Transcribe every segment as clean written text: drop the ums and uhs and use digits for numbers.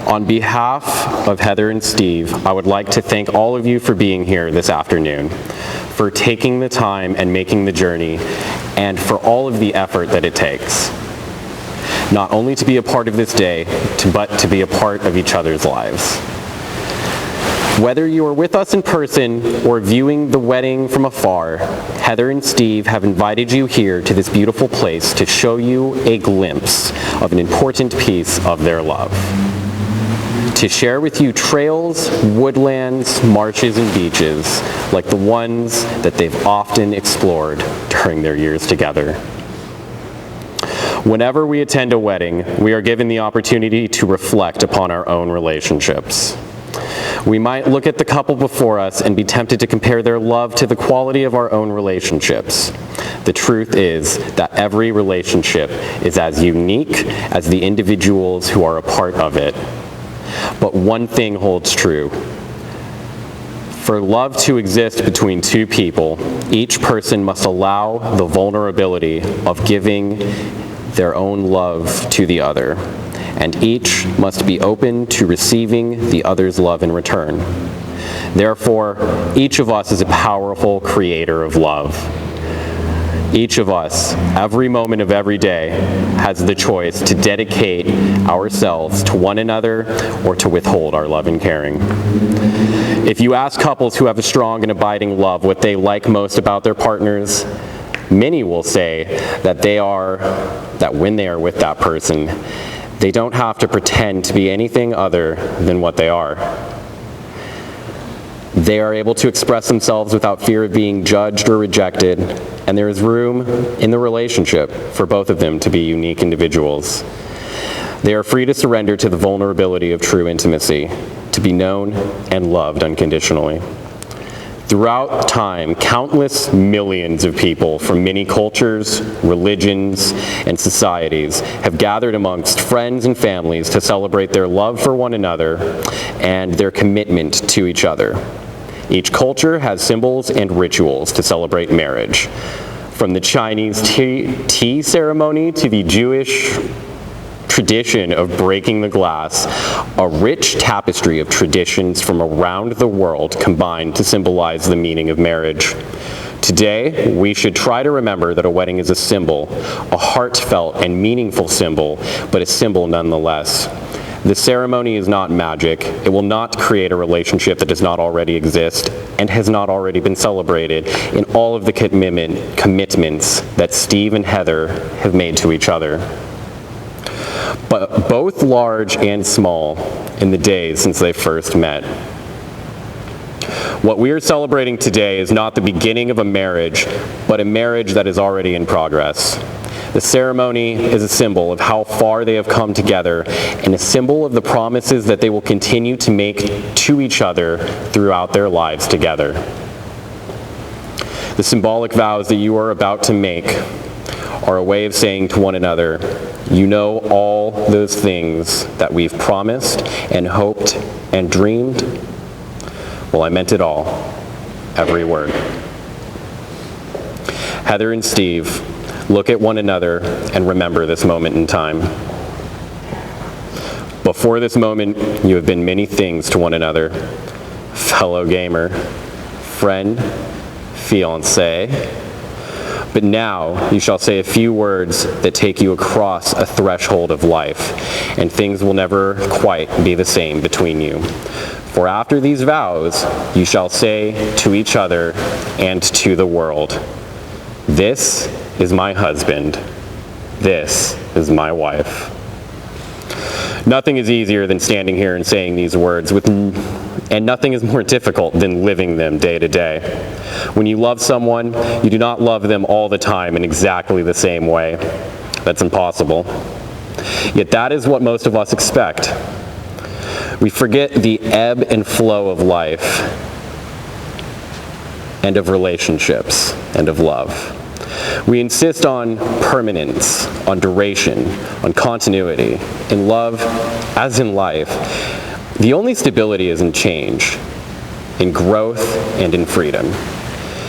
On behalf of Heather and Steve, I would like to thank all of you for being here this afternoon, for taking the time and making the journey, and for all of the effort that it takes. Not only to be a part of this day, but to be a part of each other's lives. Whether you are with us in person or viewing the wedding from afar, Heather and Steve have invited you here to this beautiful place to show you a glimpse of an important piece of their love. To share with you trails, woodlands, marshes, and beaches like the ones that they've often explored during their years together. Whenever we attend a wedding, we are given the opportunity to reflect upon our own relationships. We might look at the couple before us and be tempted to compare their love to the quality of our own relationships. The truth is that every relationship is as unique as the individuals who are a part of it. But one thing holds true. For love to exist between two people, each person must allow the vulnerability of giving their own love to the other, and each must be open to receiving the other's love in return. Therefore, each of us is a powerful creator of love. Each of us, every moment of every day, has the choice to dedicate ourselves to one another or to withhold our love and caring. If you ask couples who have a strong and abiding love what they like most about their partners, many will say that when they are with that person, they don't have to pretend to be anything other than what they are. They are able to express themselves without fear of being judged or rejected, and there is room in the relationship for both of them to be unique individuals. They are free to surrender to the vulnerability of true intimacy, to be known and loved unconditionally. Throughout time, countless millions of people from many cultures, religions, and societies have gathered amongst friends and families to celebrate their love for one another and their commitment to each other. Each culture has symbols and rituals to celebrate marriage, from the Chinese tea ceremony to the Jewish tradition of breaking the glass. A rich tapestry of traditions from around the world combine to symbolize the meaning of marriage. Today, we should try to remember that a wedding is a symbol, a heartfelt and meaningful symbol, but a symbol nonetheless. The ceremony is not magic. It will not create a relationship that does not already exist and has not already been celebrated in all of the commitments that Steve and Heather have made to each other. But both large and small in the days since they first met. What we are celebrating today is not the beginning of a marriage, but a marriage that is already in progress. The ceremony is a symbol of how far they have come together and a symbol of the promises that they will continue to make to each other throughout their lives together. The symbolic vows that you are about to make are a way of saying to one another, you know all those things that we've promised and hoped and dreamed? Well, I meant it all, every word. Heather and Steve, look at one another and remember this moment in time. Before this moment, you have been many things to one another. Fellow gamer, friend, fiancé. But now you shall say a few words that take you across a threshold of life, and things will never quite be the same between you. For after these vows, you shall say to each other and to the world, this is my husband, this is my wife. Nothing is easier than standing here and saying these words, and nothing is more difficult than living them day to day. When you love someone, you do not love them all the time in exactly the same way. That's impossible. Yet that is what most of us expect. We forget the ebb and flow of life, and of relationships, and of love. We insist on permanence, on duration, on continuity. In love, as in life, the only stability is in change, in growth, and in freedom.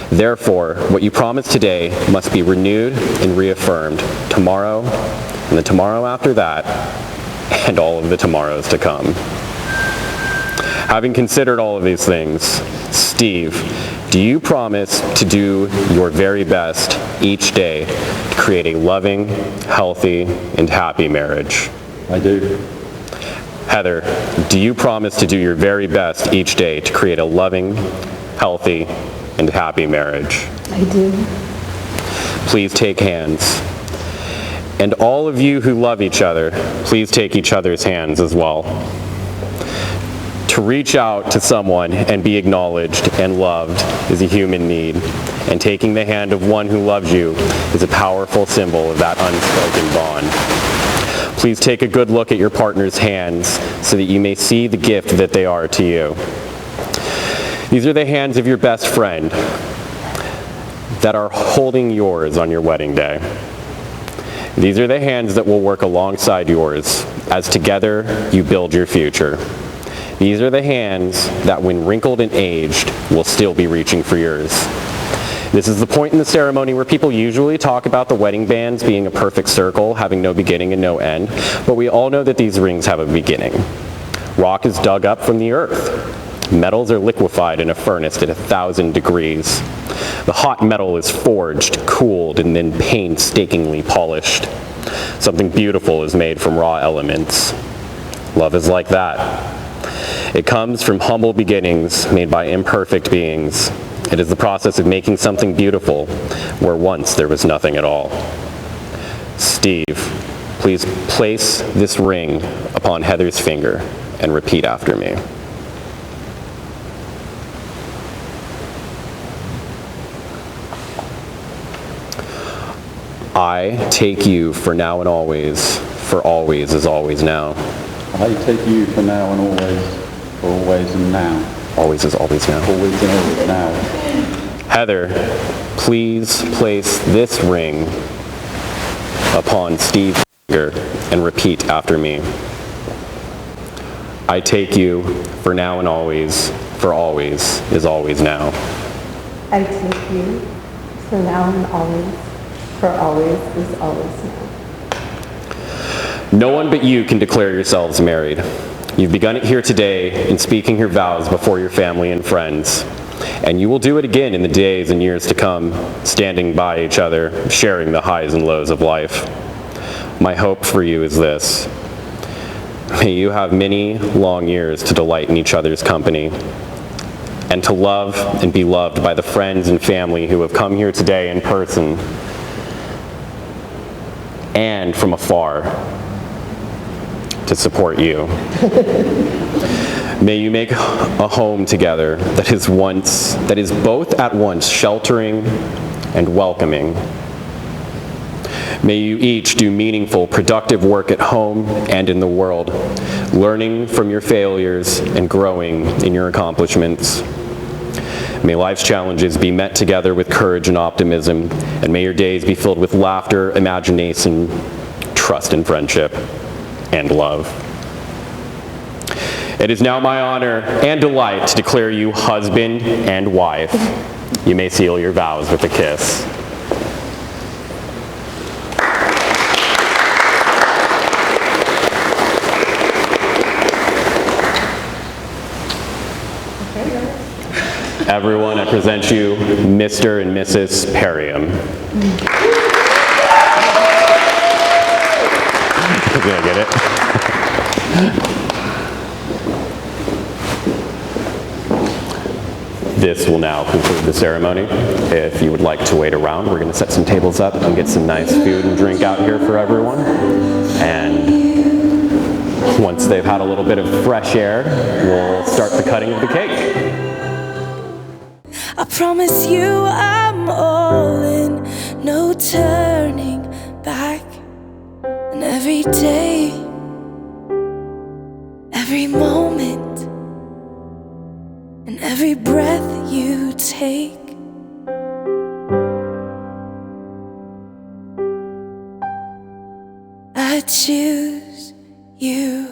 Therefore, what you promise today must be renewed and reaffirmed tomorrow, and the tomorrow after that, and all of the tomorrows to come. Having considered all of these things, Steve, do you promise to do your very best each day to create a loving, healthy, and happy marriage? I do. Heather, do you promise to do your very best each day to create a loving, healthy, and happy marriage? I do. Please take hands. And all of you who love each other, please take each other's hands as well. To reach out to someone and be acknowledged and loved is a human need, and taking the hand of one who loves you is a powerful symbol of that unspoken bond. Please take a good look at your partner's hands so that you may see the gift that they are to you. These are the hands of your best friend that are holding yours on your wedding day. These are the hands that will work alongside yours as together you build your future. These are the hands that, when wrinkled and aged, will still be reaching for yours. This is the point in the ceremony where people usually talk about the wedding bands being a perfect circle, having no beginning and no end, but we all know that these rings have a beginning. Rock is dug up from the earth. Metals are liquefied in a furnace at 1,000 degrees. The hot metal is forged, cooled, and then painstakingly polished. Something beautiful is made from raw elements. Love is like that. It comes from humble beginnings made by imperfect beings. It is the process of making something beautiful where once there was nothing at all. Steve, please place this ring upon Heather's finger and repeat after me. I take you for now and always, for always is always now. I take you for now and always and now. Always is always now. Always and always now. Heather, please place this ring upon Steve's finger and repeat after me. I take you for now and always, for always is always now. I take you for now and always, for always is always now. No one but you can declare yourselves married. You've begun it here today in speaking your vows before your family and friends. And you will do it again in the days and years to come, standing by each other, sharing the highs and lows of life. My hope for you is this. May you have many long years to delight in each other's company, and to love and be loved by the friends and family who have come here today in person and from afar to support you. May you make a home together that is both at once sheltering and welcoming. May you each do meaningful, productive work at home and in the world, learning from your failures and growing in your accomplishments. May life's challenges be met together with courage and optimism, and may your days be filled with laughter, imagination, trust and friendship, and love. It is now my honor and delight to declare you husband and wife. You may seal your vows with a kiss. Everyone, I present you Mr. and Mrs. Perriam. You're gonna get it? This will now conclude the ceremony. If you would like to wait around, we're going to set some tables up and get some nice food and drink out here for everyone. And once they've had a little bit of fresh air, we'll start the cutting of the cake. I promise you I'm all in, no turning back. And every day, every moment, and every breath you take, I choose you.